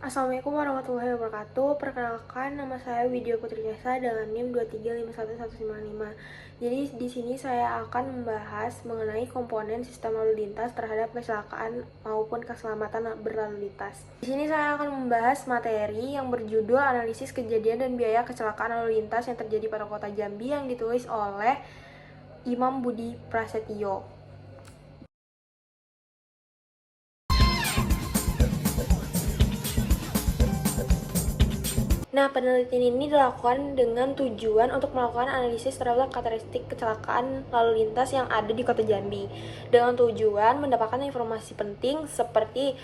Assalamualaikum warahmatullahi wabarakatuh. Perkenalkan, nama saya Widya Putri Nesa dengan NIM 2351155. Jadi di sini saya akan membahas mengenai komponen sistem lalu lintas terhadap kecelakaan maupun keselamatan berlalu lintas. Di sini saya akan membahas materi yang berjudul analisis kejadian dan biaya kecelakaan lalu lintas yang terjadi pada Kota Jambi yang ditulis oleh Imam Budi Prasetyo. Nah, penelitian ini dilakukan dengan tujuan untuk melakukan analisis terhadap karakteristik kecelakaan lalu lintas yang ada di Kota Jambi, dengan tujuan mendapatkan informasi penting seperti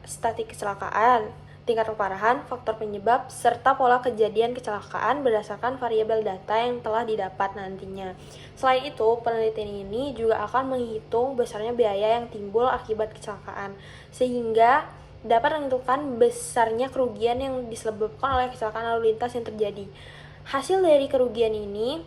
statistik kecelakaan, tingkat keparahan, faktor penyebab, serta pola kejadian kecelakaan berdasarkan variabel data yang telah didapat nantinya. Selain itu, penelitian ini juga akan menghitung besarnya biaya yang timbul akibat kecelakaan, sehingga dapat menentukan besarnya kerugian yang disebabkan oleh kecelakaan lalu lintas yang terjadi. Hasil dari kerugian ini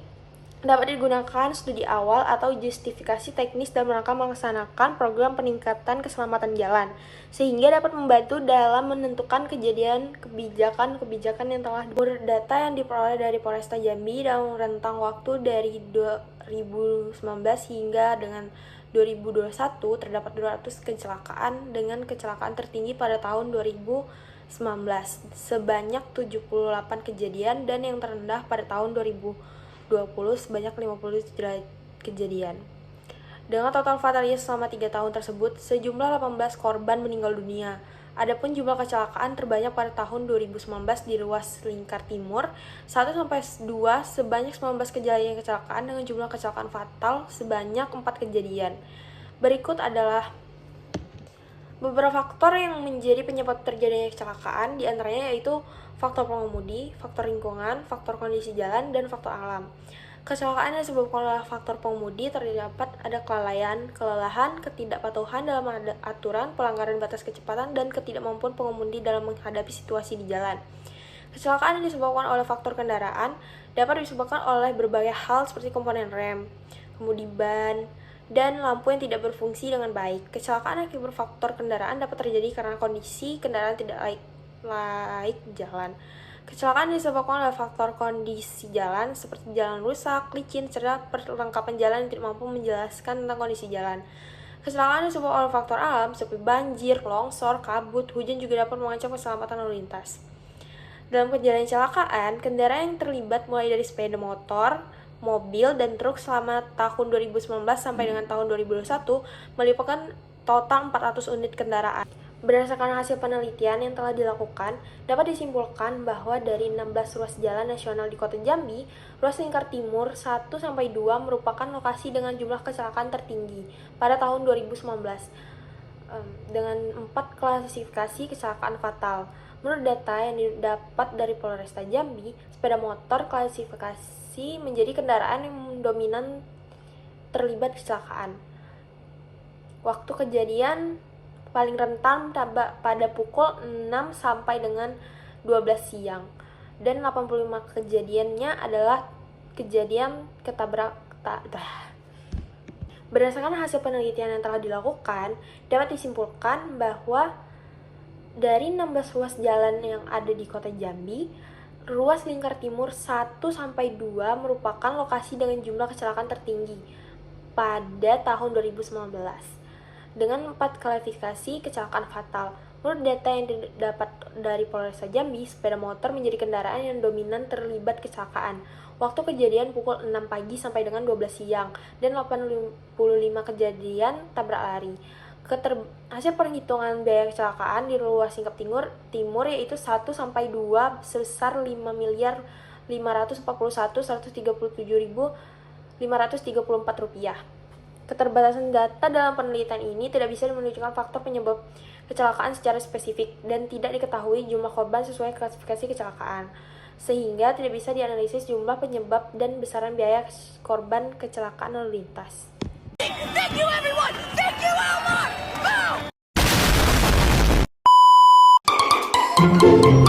dapat digunakan studi awal atau justifikasi teknis dalam rangka melaksanakan program peningkatan keselamatan jalan, sehingga dapat membantu dalam menentukan kebijakan-kebijakan yang telah data yang diperoleh dari Polresta Jambi dalam rentang waktu dari 2019 hingga dengan 2021 terdapat 200 kecelakaan dengan kecelakaan tertinggi pada tahun 2019 sebanyak 78 kejadian dan yang terendah pada tahun 2020 sebanyak 50 kejadian. Dengan total fatalitas selama 3 tahun tersebut, sejumlah 18 korban meninggal dunia. Adapun jumlah kecelakaan terbanyak pada tahun 2019 di ruas lingkar timur 1-2 sebanyak 19 kejadian kecelakaan dengan jumlah kecelakaan fatal sebanyak 4 kejadian. Berikut adalah beberapa faktor yang menjadi penyebab terjadinya kecelakaan, diantaranya yaitu faktor pengemudi, faktor lingkungan, faktor kondisi jalan, dan faktor alam. Kecelakaan yang disebabkan oleh faktor pengemudi terdapat ada kelalaian, kelelahan, ketidakpatuhan dalam aturan, pelanggaran batas kecepatan, dan ketidakmampuan pengemudi dalam menghadapi situasi di jalan. Kecelakaan yang disebabkan oleh faktor kendaraan dapat disebabkan oleh berbagai hal seperti komponen rem, kemudi ban, dan lampu yang tidak berfungsi dengan baik. Kecelakaan akibat faktor kendaraan dapat terjadi karena kondisi kendaraan tidak laik jalan. Kecelakaan disebabkan oleh faktor kondisi jalan seperti jalan rusak, licin, serta perlengkapan jalan yang tidak mampu menjelaskan tentang kondisi jalan. Kecelakaan disebabkan oleh faktor alam seperti banjir, longsor, kabut, hujan juga dapat mengancam keselamatan lalu lintas. Dalam kejadian kecelakaan, kendaraan yang terlibat mulai dari sepeda motor, mobil, dan truk selama tahun 2019 sampai dengan tahun 2021 meliputi total 400 unit kendaraan. Berdasarkan hasil penelitian yang telah dilakukan, dapat disimpulkan bahwa dari 16 ruas jalan nasional di Kota Jambi, ruas lingkar timur 1-2 merupakan lokasi dengan jumlah kecelakaan tertinggi pada tahun 2019 dengan 4 klasifikasi kecelakaan fatal. Menurut data yang didapat dari Polresta Jambi, sepeda motor klasifikasi menjadi kendaraan yang dominan terlibat kecelakaan. Waktu kejadian paling rentan pada pukul 6 sampai dengan 12 siang. Dan 85 kejadiannya adalah kejadian Berdasarkan hasil penelitian yang telah dilakukan, dapat disimpulkan bahwa dari 16 ruas jalan yang ada di Kota Jambi, ruas lingkar timur 1-2 merupakan lokasi dengan jumlah kecelakaan tertinggi pada tahun 2019 dengan 4 klasifikasi kecelakaan fatal. Menurut data yang didapat dari Polresta Jambi, sepeda motor menjadi kendaraan yang dominan terlibat kecelakaan. Waktu kejadian pukul 6 pagi sampai dengan 12 siang dan 85 kejadian tabrak lari. Hasil perhitungan biaya kecelakaan di ruas lingkar timur yaitu 1-2 sebesar 5.541.137.534 rupiah. Keterbatasan data dalam penelitian ini tidak bisa menunjukkan faktor penyebab kecelakaan secara spesifik dan tidak diketahui jumlah korban sesuai klasifikasi kecelakaan, sehingga tidak bisa dianalisis jumlah penyebab dan besaran biaya korban kecelakaan lalu lintas. Thank you everyone! Thank you Elmar! Boom!